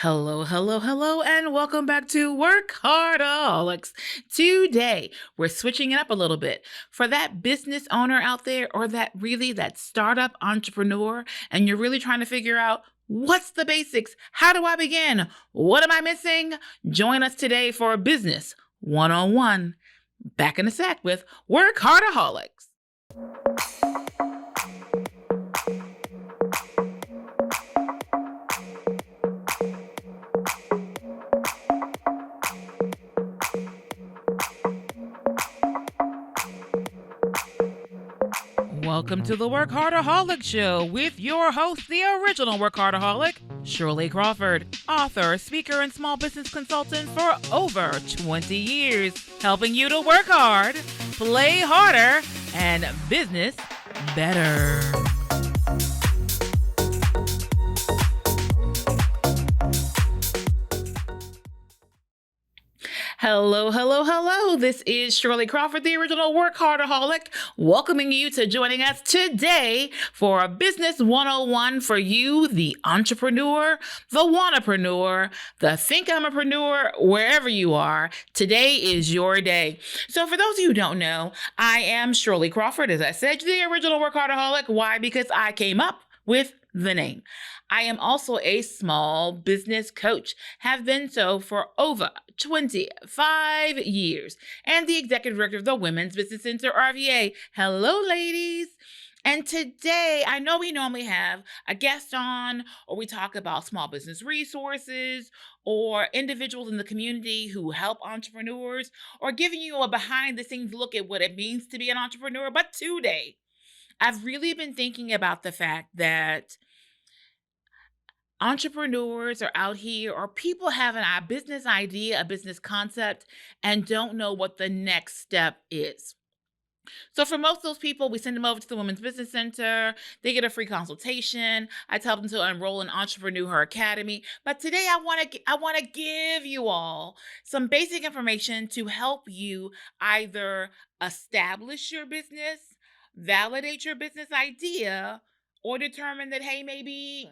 Hello, hello, hello, and welcome back to WorkHARDaholics. Today, we're switching it up a little bit. For that business owner out there or that startup entrepreneur, and you're really trying to figure out what's the basics? How do I begin? What am I missing? Join us today for a business one-on-one. Back in a sec with WorkHARDaholics. Welcome to the WorkHARDaholic Show with your host, the original WorkHARDaholic, Shirley Crawford, author, speaker, and small business consultant for over 20 years, helping you to work hard, play harder, and business better. Hello, hello, hello. This is Shirley Crawford, the original WorkHARDaholic, welcoming you to joining us today for a business 101 for you, the entrepreneur, the wannapreneur, the think I'm apreneur, wherever you are. Today is your day. So for those of you who don't know, I am Shirley Crawford, as I said, the original WorkHARDaholic. Why? Because I came up with the name. I am also a small business coach, have been so for over 25 years, and the executive director of the Women's Business Center, RVA. Hello, ladies. And today, I know we normally have a guest on, or we talk about small business resources, or individuals in the community who help entrepreneurs, or giving you a behind the scenes look at what it means to be an entrepreneur. But today, I've really been thinking about the fact that entrepreneurs are out here, or people have a business idea, a business concept, and don't know what the next step is. So for most of those people, we send them over to the Women's Business Center. They get a free consultation. I tell them to enroll in Entrepreneur Academy. But today I want to give you all some basic information to help you either establish your business, validate your business idea, or determine that, hey, maybe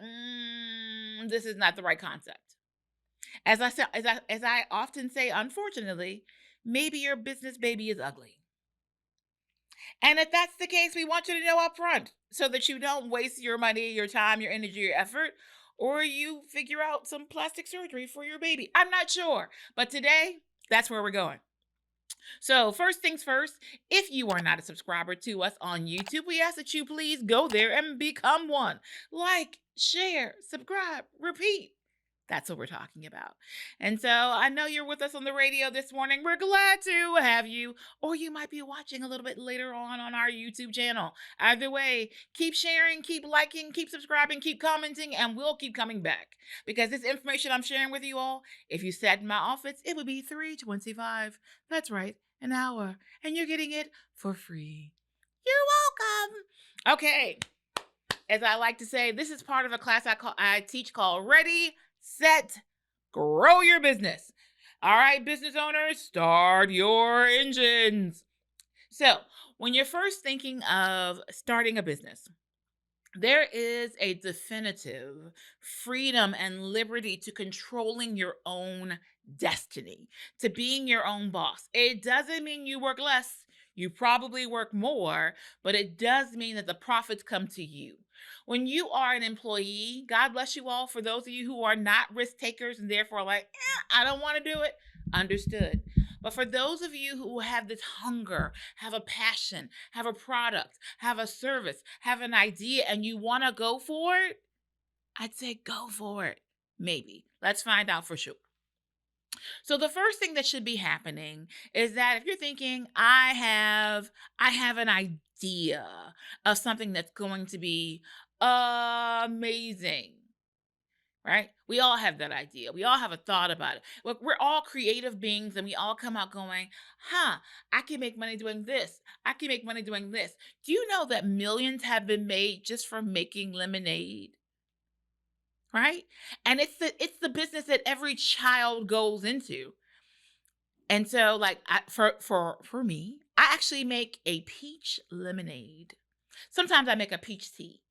this is not the right concept. As I said, as I often say, unfortunately, maybe your business baby is ugly. And if that's the case, we want you to know up front so that you don't waste your money, your time, your energy, your effort, or you figure out some plastic surgery for your baby. I'm not sure. But today, that's where we're going. So first things first, if you are not a subscriber to us on YouTube, we ask that you please go there and become one. Like, share, subscribe, repeat. That's what we're talking about. And so I know you're with us on the radio this morning. We're glad to have you. Or you might be watching a little bit later on our YouTube channel. Either way, keep sharing, keep liking, keep subscribing, keep commenting, and we'll keep coming back. Because this information I'm sharing with you all, if you sat in my office, it would be $3.25. That's right, an hour. And you're getting it for free. You're welcome. Okay. As I like to say, this is part of a class I teach called Ready, Set, Grow Your Business. All right, business owners, start your engines. So when you're first thinking of starting a business, there is a definitive freedom and liberty to controlling your own destiny, to being your own boss. It doesn't mean you work less. You probably work more, but it does mean that the profits come to you. When you are an employee, God bless you all, for those of you who are not risk takers and therefore like, I don't want to do it, understood. But for those of you who have this hunger, have a passion, have a product, have a service, have an idea, and you want to go for it, I'd say go for it. Maybe. Let's find out for sure. So the first thing that should be happening is that if you're thinking, I have an idea of something that's going to be amazing, right? We all have that idea. We all have a thought about it. Look, we're all creative beings and we all come out going, I can make money doing this. I can make money doing this. Do you know that millions have been made just from making lemonade? Right? And it's the business that every child goes into. And so like for me, I actually make a peach lemonade. Sometimes I make a peach tea.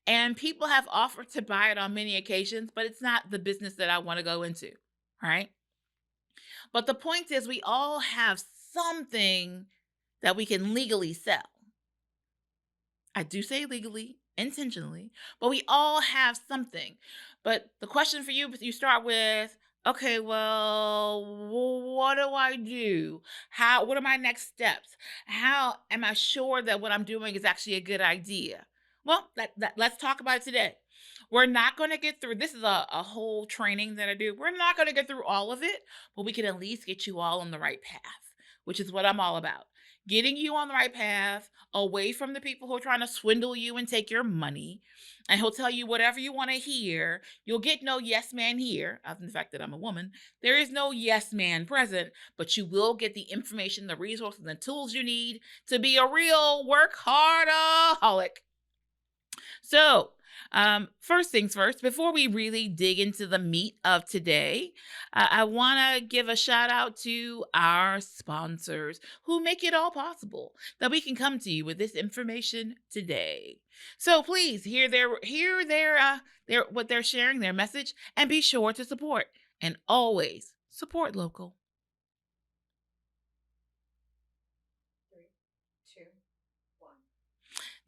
And people have offered to buy it on many occasions, but it's not the business that I want to go into, right? But the point is, we all have something that we can legally sell. I do say legally, intentionally, but we all have something. But the question for you, you start with, okay, well, what do I do? What are my next steps? How am I sure that what I'm doing is actually a good idea? Well, let's talk about it today. We're not going to get through, this is a whole training that I do. We're not going to get through all of it, but we can at least get you all on the right path, which is what I'm all about. Getting you on the right path, away from the people who are trying to swindle you and take your money. And he'll tell you whatever you want to hear. You'll get no yes man here, other than the fact that I'm a woman. There is no yes man present, but you will get the information, the resources, and the tools you need to be a real work-hardaholic. So, first things first, before we really dig into the meat of today, I want to give a shout out to our sponsors who make it all possible that we can come to you with this information today. So please hear what they're sharing, their message, and be sure to support and always support local. 3, 2, 1.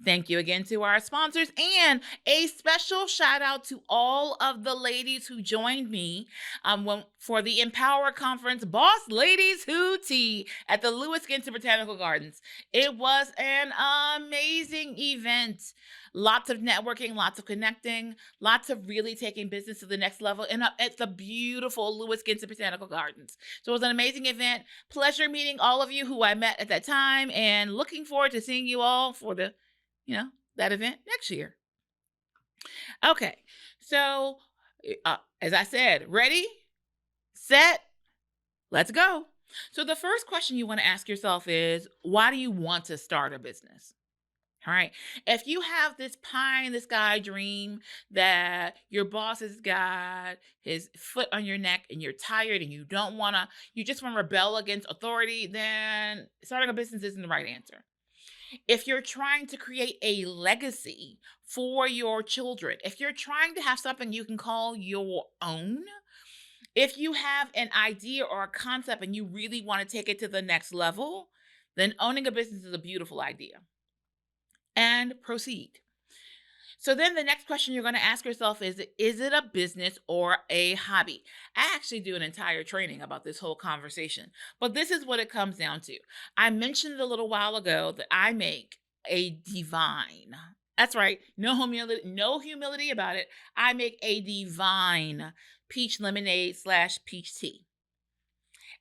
Thank you again to our sponsors, and a special shout out to all of the ladies who joined me for the Empower Conference Boss Ladies Who Tea at the Lewis Ginter Botanical Gardens. It was an amazing event. Lots of networking, lots of connecting, lots of really taking business to the next level at the beautiful Lewis Ginter Botanical Gardens. So it was an amazing event. Pleasure meeting all of you who I met at that time, and looking forward to seeing you all for that event next year. Okay, so as I said, ready, set, let's go. So the first question you want to ask yourself is, why do you want to start a business? All right. If you have this pie in the sky dream that your boss has got his foot on your neck and you're tired and you just want to rebel against authority, then starting a business isn't the right answer. If you're trying to create a legacy for your children, if you're trying to have something you can call your own, if you have an idea or a concept and you really want to take it to the next level, then owning a business is a beautiful idea. And proceed. So then the next question you're going to ask yourself is it a business or a hobby? I actually do an entire training about this whole conversation, but this is what it comes down to. I mentioned a little while ago that I make a divine. That's right. No humility about it. I make a divine peach lemonade / peach tea.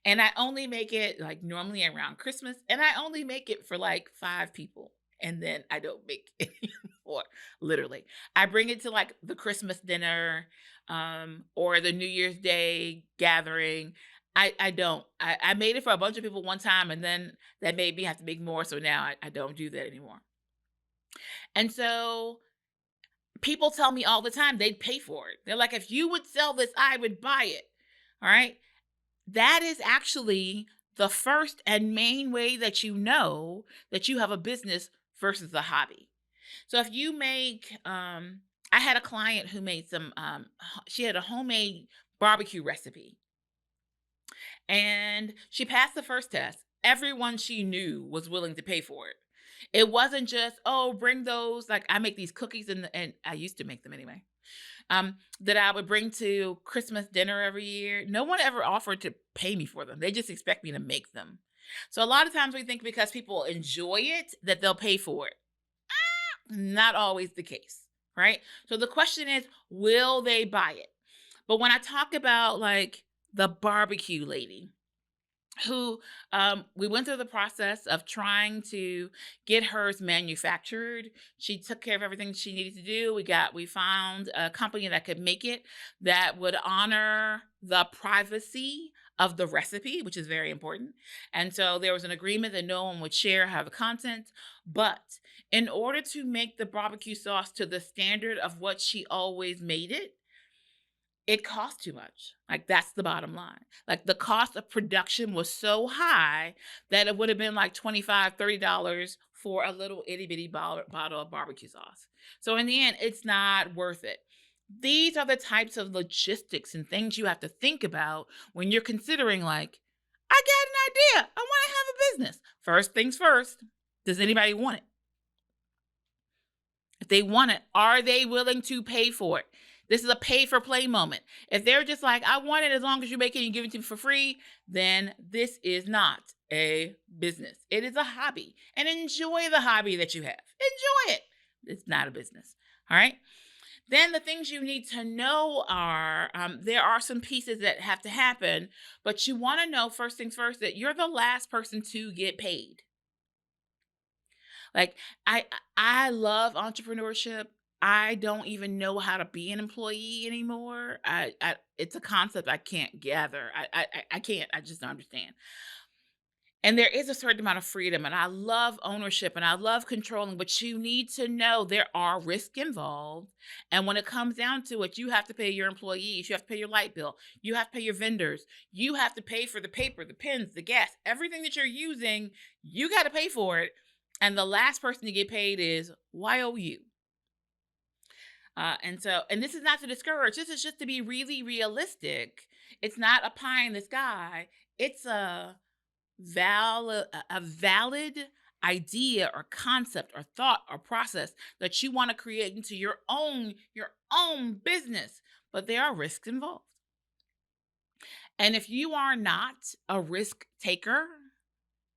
And I only make it like normally around Christmas, and I only make it for like 5 people. And then I don't make any more, literally. I bring it to like the Christmas dinner or the New Year's Day gathering. I don't. I made it for a bunch of people one time, and then that made me have to make more. So now I don't do that anymore. And so people tell me all the time they'd pay for it. They're like, if you would sell this, I would buy it. All right. That is actually the first and main way that you know that you have a business versus a hobby. So if you make, I had a client who made she had a homemade barbecue recipe, and she passed the first test. Everyone she knew was willing to pay for it. It wasn't just, oh, bring those. Like I make these cookies and I used to make them anyway. That I would bring to Christmas dinner every year. No one ever offered to pay me for them. They just expect me to make them. So a lot of times we think because people enjoy it that they'll pay for it. Not always the case, right? So the question is, will they buy it? But when I talk about like the barbecue lady, who we went through the process of trying to get hers manufactured. She took care of everything she needed to do. We found a company that could make it, that would honor the privacy of the recipe, which is very important. And so there was an agreement that no one would share how the content, but in order to make the barbecue sauce to the standard of what she always made it cost too much. Like that's the bottom line. Like the cost of production was so high that it would have been like $25, $30 for a little itty bitty bottle of barbecue sauce. So in the end, it's not worth it. These are the types of logistics and things you have to think about when you're considering, like, I got an idea. I want to have a business. First things first, does anybody want it? If they want it, are they willing to pay for it? This is a pay for play moment. If they're just like, I want it as long as you make it and you give it to me for free, then this is not a business. It is a hobby. And enjoy the hobby that you have. Enjoy it. It's not a business. All right. Then the things you need to know are there are some pieces that have to happen, but you want to know first things first that you're the last person to get paid. Like I love entrepreneurship. I don't even know how to be an employee anymore. I it's a concept I can't gather. I can't. I just don't understand. And there is a certain amount of freedom, and I love ownership and I love controlling, but you need to know there are risks involved. And when it comes down to it, you have to pay your employees, you have to pay your light bill, you have to pay your vendors, you have to pay for the paper, the pens, the gas, everything that you're using, you got to pay for it. And the last person to get paid is YOU. And this is not to discourage, this is just to be really realistic. It's not a pie in the sky. It's a valid idea or concept or thought or process that you want to create into your own business, but there are risks involved. And if you are not a risk taker,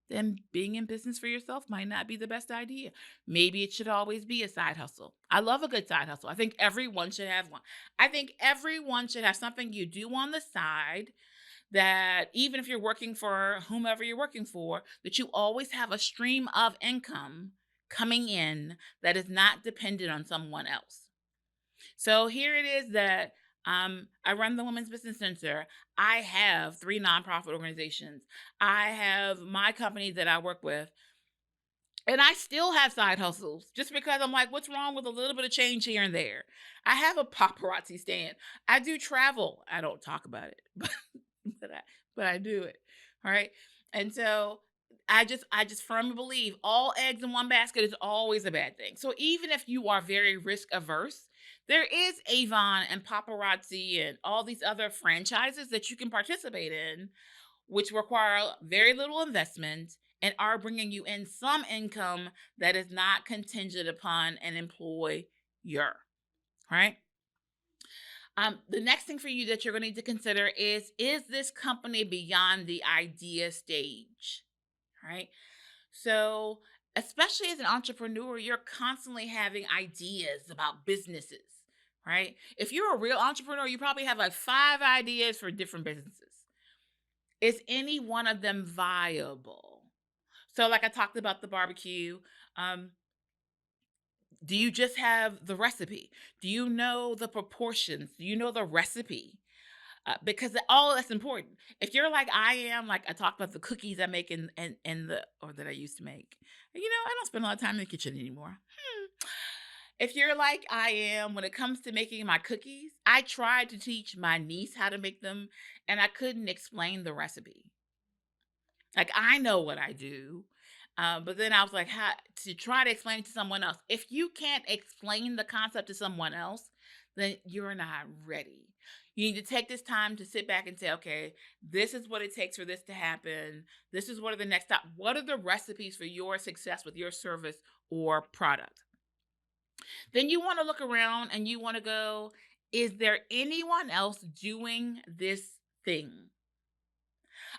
then being in business for yourself might not be the best idea. Maybe it should always be a side hustle. I love a good side hustle. I think everyone should have one. I think everyone should have something you do on the side that even if you're working for whomever you're working for, that you always have a stream of income coming in that is not dependent on someone else. So here it is that I run the Women's Business Center. I have three nonprofit organizations. I have my company that I work with. And I still have side hustles just because I'm like, what's wrong with a little bit of change here and there? I have a paparazzi stand. I do travel. I don't talk about it, but I do it. All right. And so I just firmly believe all eggs in one basket is always a bad thing. So even if you are very risk averse, there is Avon and paparazzi and all these other franchises that you can participate in, which require very little investment and are bringing you in some income that is not contingent upon an employer. Right. The next thing for you that you're going to need to consider is this company beyond the idea stage? Right. So, especially as an entrepreneur, you're constantly having ideas about businesses. Right. If you're a real entrepreneur, you probably have like five ideas for different businesses. Is any one of them viable? So, like I talked about the barbecue, um, do you just have the recipe? Do you know the proportions? Do you know the recipe? Because all that's important. If you're like I am, like I talked about the cookies I make in the or that I used to make. I don't spend a lot of time in the kitchen anymore. If you're like I am, when it comes to making my cookies, I tried to teach my niece how to make them, and I couldn't explain the recipe. Like I know what I do, but then I was like, how to try to explain it to someone else. If you can't explain the concept to someone else, then you're not ready. You need to take this time to sit back and say, okay, this is what it takes for this to happen. This is what are the next step. What are the recipes for your success with your service or product? Then you want to look around and you want to go, is there anyone else doing this thing?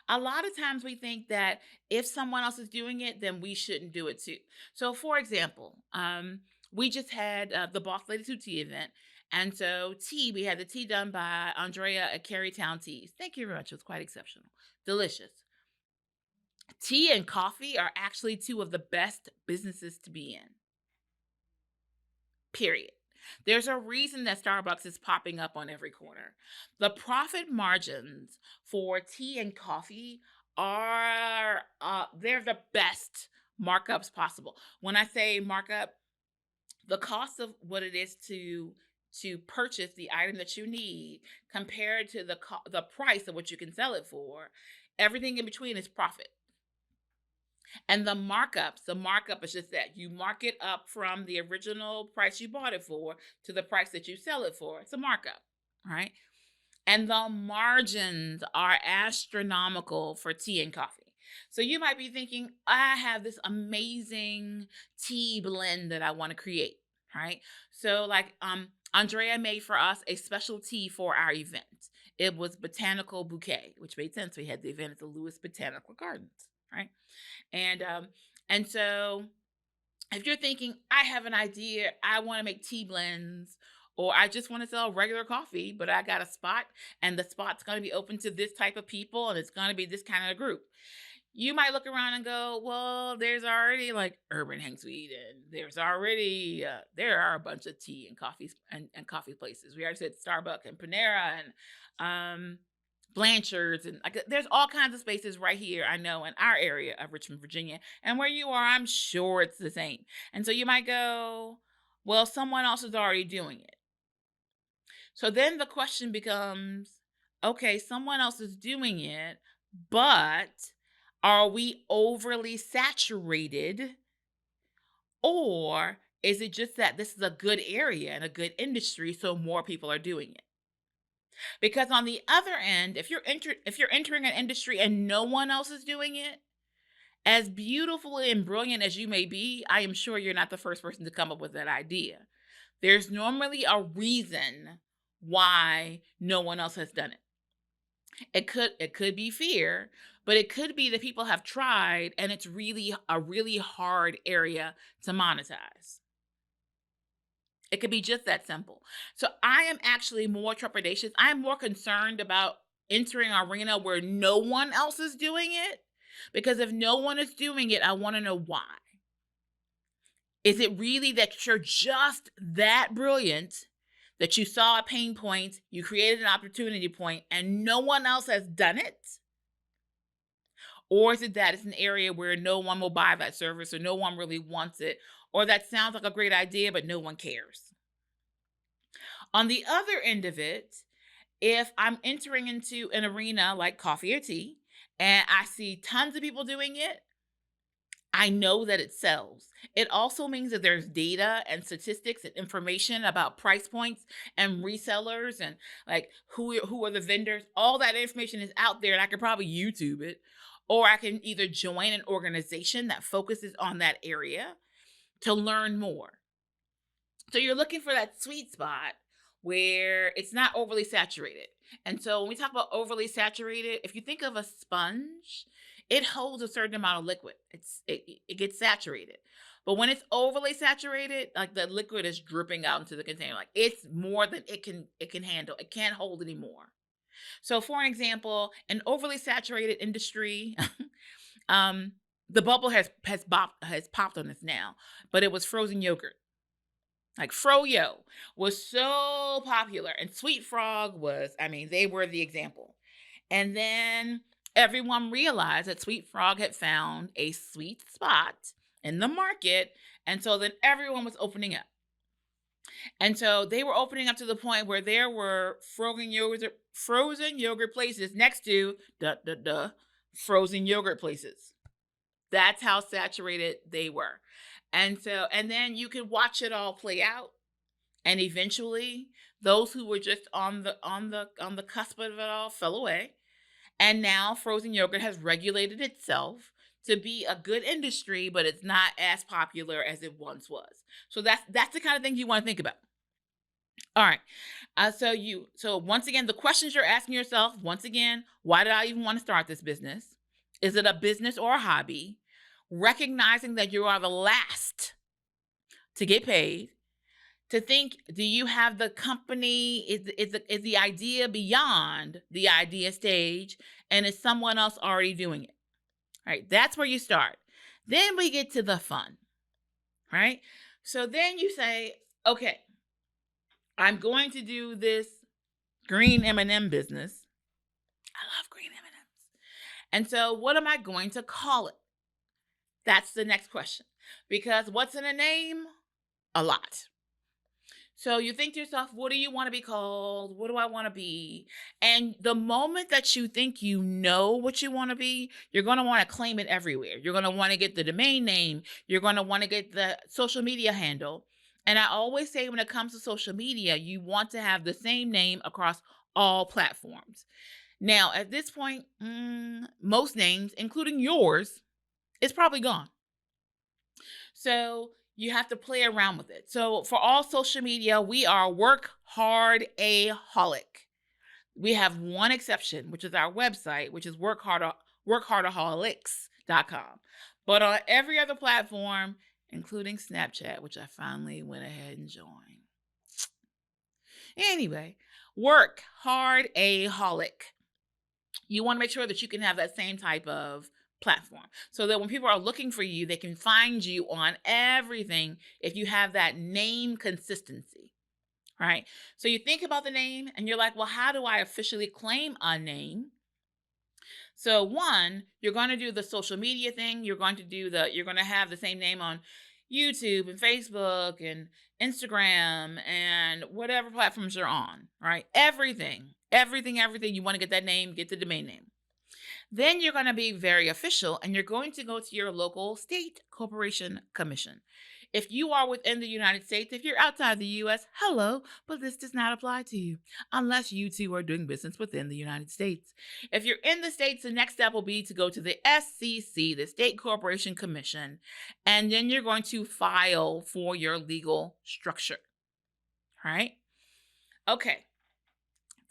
A lot of times we think that if someone else is doing it, then we shouldn't do it too. So, for example, we just had the Boss Lady 2 tea event. And so, we had the tea done by Andrea at Carytown Teas. Thank you very much. It was quite exceptional. Delicious. Tea and coffee are actually two of the best businesses to be in, period. There's a reason that Starbucks is popping up on every corner. The profit margins for tea and coffee are they're the best markups possible. When I say markup, the cost of what it is to purchase the item that you need compared to the price of what you can sell it for, everything in between is profit. And the markup is just that you mark it up from the original price you bought it for to the price that you sell it for. It's a markup, right? And the margins are astronomical for tea and coffee. So you might be thinking, I have this amazing tea blend that I want to create, right? So like Andrea made for us a special tea for our event. It was botanical bouquet, which made sense. We had the event at the Lewis Botanical Gardens, right? And um and so if you're thinking, I have an idea, I want to make tea blends, or I just want to sell regular coffee, but I got a spot and the spot's going to be open to this type of people and it's going to be this kind of group. You might look around and go, well, there's already like Urban Hang Suite, and there's already, there are a bunch of tea and coffee and coffee places. We already said Starbucks and Panera and um, Blanchard's, and like there's all kinds of spaces right here. I know in our area of Richmond, Virginia, and where you are, I'm sure it's the same. And so you might go, well, someone else is already doing it. So then the question becomes, okay, someone else is doing it, but are we overly saturated, or is it just that this is a good area and a good industry so more people are doing it? Because on the other end, if you're entering an industry and no one else is doing it, as beautiful and brilliant as you may be, I am sure you're not the first person to come up with that idea. There's normally a reason why no one else has done it. It could be fear, but it could be that people have tried and it's really a really hard area to monetize. It could be just that simple. So I am actually more trepidatious. I am more concerned about entering an arena where no one else is doing it. Because if no one is doing it, I want to know why. Is it really that you're just that brilliant that you saw a pain point, you created an opportunity point, and no one else has done it? Or is it that it's an area where no one will buy that service or no one really wants it? Or that sounds like a great idea, but no one cares? On the other end of it, if I'm entering into an arena like coffee or tea and I see tons of people doing it, I know that it sells. It also means that there's data and statistics and information about price points and resellers and like who are the vendors. All that information is out there and I could probably YouTube it, or I can either join an organization that focuses on that area to learn more. So you're looking for that sweet spot where it's not overly saturated. And so when we talk about overly saturated, if you think of a sponge, it holds a certain amount of liquid. It gets saturated. But when it's overly saturated, like the liquid is dripping out into the container, like it's more than it can handle. It can't hold anymore. So for an example, an overly saturated industry, um, the bubble has popped on us now, but it was frozen yogurt. Like Froyo was so popular, and Sweet Frog was, I mean, they were the example. And then everyone realized that Sweet Frog had found a sweet spot in the market. And so then everyone was opening up. And so they were opening up to the point where there were frozen yogurt places next to frozen yogurt places. That's how saturated they were. And then you could watch it all play out. And eventually those who were just on the cusp of it all fell away. And now frozen yogurt has regulated itself to be a good industry, but it's not as popular as it once was. So that's the kind of things you want to think about. All right. So once again, the questions you're asking yourself, once again, why did I even want to start this business? Is it a business or a hobby? Recognizing that you are the last to get paid. To think, do you have the company? Is the idea beyond the idea stage? And is someone else already doing it? Right? That's where you start. Then we get to the fun. Right? So then you say, okay, I'm going to do this green M&M business. I love green M&Ms. And so what am I going to call it? That's the next question. Because what's in a name? A lot. So you think to yourself, what do you want to be called? What do I want to be? And the moment that you think you know what you want to be, you're going to want to claim it everywhere. You're going to want to get the domain name. You're going to want to get the social media handle. And I always say when it comes to social media, you want to have the same name across all platforms. Now, at this point, most names, including yours, is probably gone. So you have to play around with it. So for all social media, we are Work Hard a Holic. We have one exception, which is our website, which is workhardaholics.com. But on every other platform, including Snapchat, which I finally went ahead and joined. Anyway, Work Hard a Holic. You want to make sure that you can have that same type of platform so that when people are looking for you, they can find you on everything if you have that name consistency, right? So you think about the name and you're like, well, how do I officially claim a name? So one, you're going to do the social media thing. You're going to have the same name on YouTube and Facebook and Instagram and whatever platforms you're on, right? Everything. You want to get that name, get the domain name. Then you're going to be very official and you're going to go to your local state corporation commission. If you are within the United States, if you're outside the US, hello, but this does not apply to you unless you two are doing business within the United States. If you're in the States, the next step will be to go to the SCC, the State Corporation Commission, and then you're going to file for your legal structure. All right? Okay.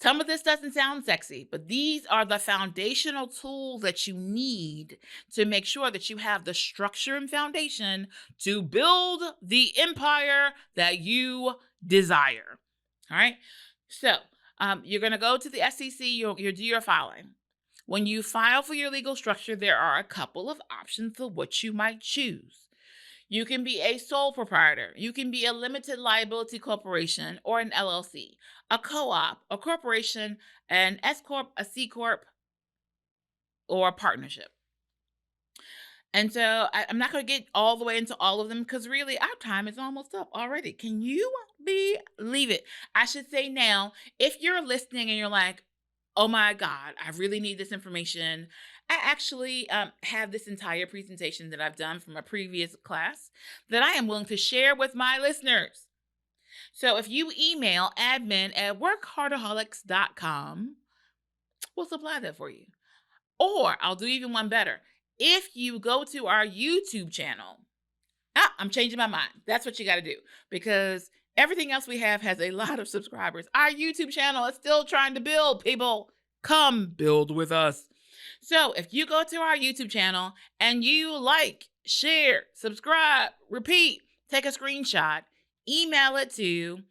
Some of this doesn't sound sexy, but these are the foundational tools that you need to make sure that you have the structure and foundation to build the empire that you desire. All right. So you're going to go to the SEC, you'll do your filing. When you file for your legal structure, there are a couple of options of what you might choose. You can be a sole proprietor. You can be a limited liability corporation or an LLC, a co-op, a corporation, an S corp, a C corp, or a partnership. And so I'm not going to get all the way into all of them because really our time is almost up already. Can you believe it? I should say now, if you're listening and you're like, oh my God, I really need this information. I actually have this entire presentation that I've done from a previous class that I am willing to share with my listeners. So if you email admin@workhardaholics.com, we'll supply that for you. Or I'll do even one better. If you go to our YouTube channel, I'm changing my mind. That's what you got to do because everything else we have has a lot of subscribers. Our YouTube channel is still trying to build, people. Come build with us. So if you go to our YouTube channel and you like, share, subscribe, repeat, take a screenshot, email it to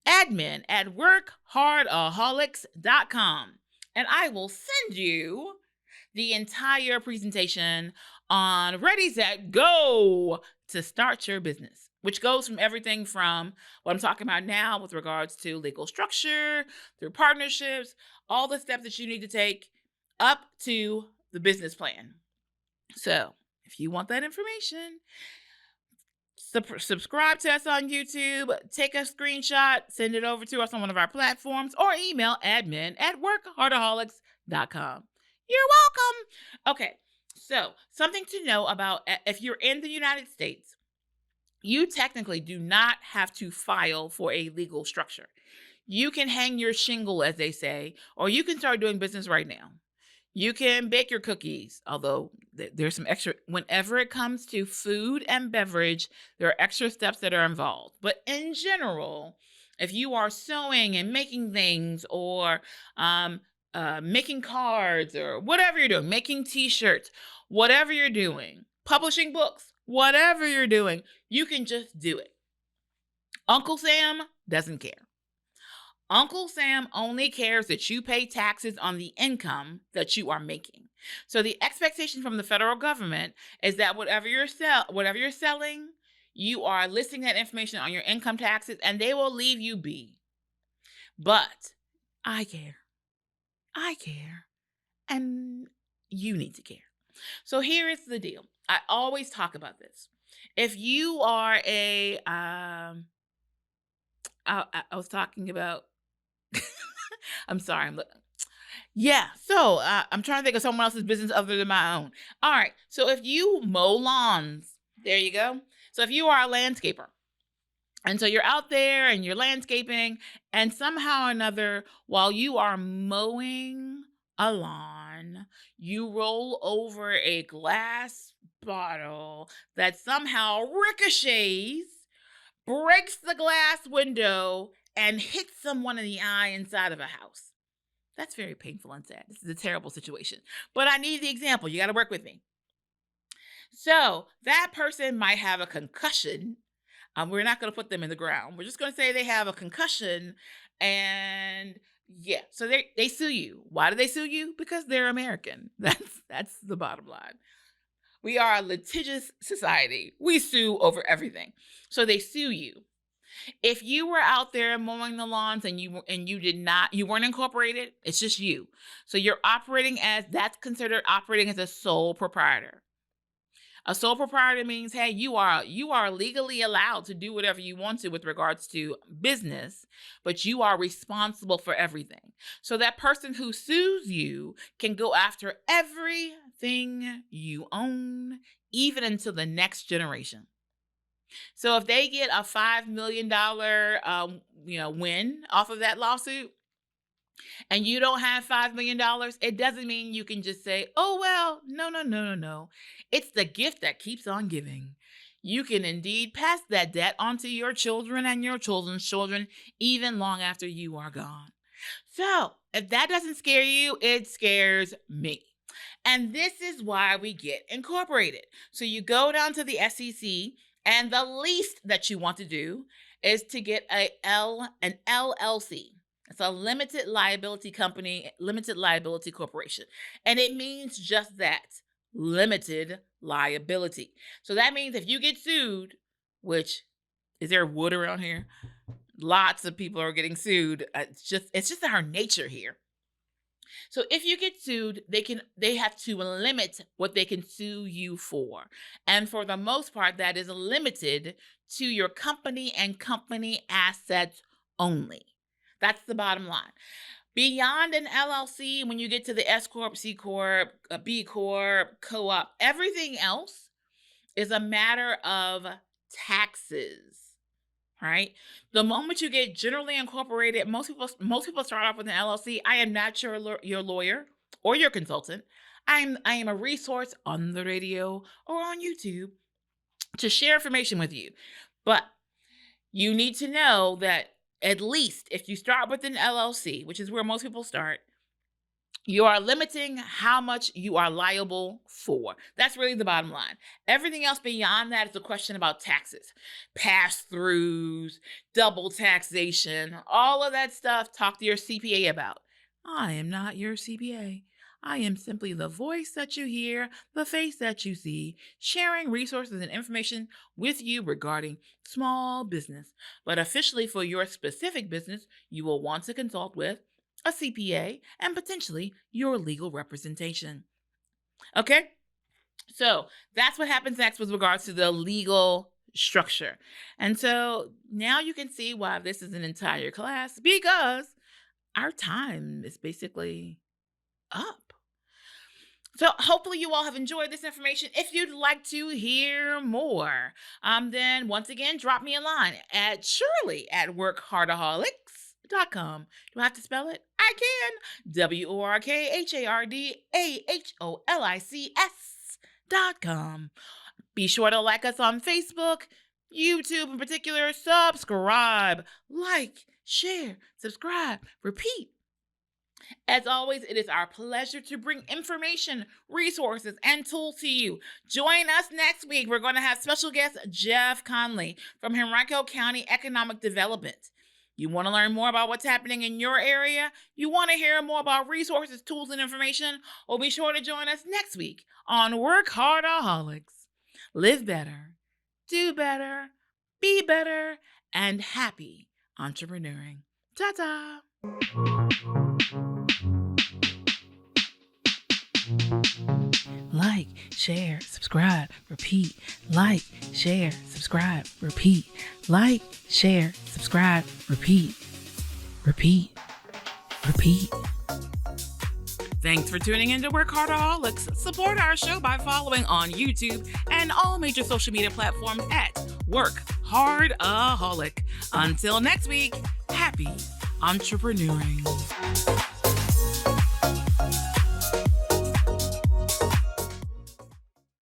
admin@workhardaholics.com and I will send you the entire presentation on Ready, Set, Go to start your business, which goes from everything from what I'm talking about now with regards to legal structure, through partnerships, all the steps that you need to take up to the business plan. So if you want that information, subscribe to us on YouTube, take a screenshot, send it over to us on one of our platforms, or email admin@workhardaholics.com. You're welcome. Okay, so something to know about if you're in the United States, you technically do not have to file for a legal structure. You can hang your shingle, as they say, or you can start doing business right now. You can bake your cookies, although there's some extra, whenever it comes to food and beverage, there are extra steps that are involved. But in general, if you are sewing and making things or making cards or whatever you're doing, making t-shirts, whatever you're doing, publishing books, whatever you're doing, you can just do it. Uncle Sam doesn't care. Uncle Sam only cares that you pay taxes on the income that you are making. So the expectation from the federal government is that whatever you're selling, you are listing that information on your income taxes and they will leave you be. But I care. I care. And you need to care. So here is the deal. I always talk about this. If you are I was talking about. I'm sorry. Yeah. So I'm trying to think of someone else's business other than my own. All right. So if you mow lawns, there you go. So if you are a landscaper, and so you're out there and you're landscaping, and somehow or another, while you are mowing a lawn, you roll over a glass bottle that somehow ricochets, breaks the glass window, and hits someone in the eye inside of a house. That's very painful and sad. This is a terrible situation. But I need the example. You got to work with me. So that person might have a concussion. We're not going to put them in the ground. We're just going to say they have a concussion, and yeah, so they sue you. Why do they sue you? Because they're American. That's the bottom line. We are a litigious society. We sue over everything. So they sue you. If you were out there mowing the lawns and you weren't incorporated, it's just you. So you're operating that's considered operating as a sole proprietor. A sole proprietor means, hey, you are legally allowed to do whatever you want to with regards to business, but you are responsible for everything. So that person who sues you can go after everything you own, even until the next generation. So if they get a $5 million win off of that lawsuit, and you don't have $5 million, it doesn't mean you can just say, oh, well, no, no, no, no, no. It's the gift that keeps on giving. You can indeed pass that debt on to your children and your children's children, even long after you are gone. So if that doesn't scare you, it scares me. And this is why we get incorporated. So you go down to the SEC, and the least that you want to do is to get an LLC. It's a limited liability company, limited liability corporation. And it means just that, limited liability. So that means if you get sued, which, is there wood around here? Lots of people are getting sued. It's just our nature here. So if you get sued, they have to limit what they can sue you for. And for the most part, that is limited to your company and company assets only. That's the bottom line. Beyond an LLC, when you get to the S Corp, C Corp, B Corp, Co-op, everything else is a matter of taxes. Right? The moment you get generally incorporated, most people start off with an LLC. I am not your lawyer or your consultant. I am a resource on the radio or on YouTube to share information with you. But you need to know that at least if you start with an LLC, which is where most people start, you are limiting how much you are liable for. That's really the bottom line. Everything else beyond that is a question about taxes, pass-throughs, double taxation, all of that stuff. Talk to your CPA about. I am not your CPA. I am simply the voice that you hear, the face that you see, sharing resources and information with you regarding small business. But officially for your specific business, you will want to consult with a CPA and potentially your legal representation. Okay? So that's what happens next with regards to the legal structure. And so now you can see why this is an entire class, because our time is basically up. So hopefully you all have enjoyed this information. If you'd like to hear more, then once again, drop me a line at Shirley@WorkHARDaholics.com. Do I have to spell it? I can. WorkHARDaholics.com. Be sure to like us on Facebook, YouTube in particular. Subscribe, like, share, subscribe, repeat. As always, it is our pleasure to bring information, resources, and tools to you. Join us next week. We're going to have special guest Jeff Conley from Henrico County Economic Development. You want to learn more about what's happening in your area? You want to hear more about resources, tools, and information? Well, be sure to join us next week on WorkHARDaholics. Live better, do better, be better, and happy entrepreneuring. Ta-ta! Like, share, subscribe, repeat. Like, share, subscribe, repeat. Like, share, subscribe, repeat. Repeat. Repeat. Thanks for tuning in to WorkHARDaholics. Support our show by following on YouTube and all major social media platforms at WorkHARDaholic. Until next week, happy entrepreneuring.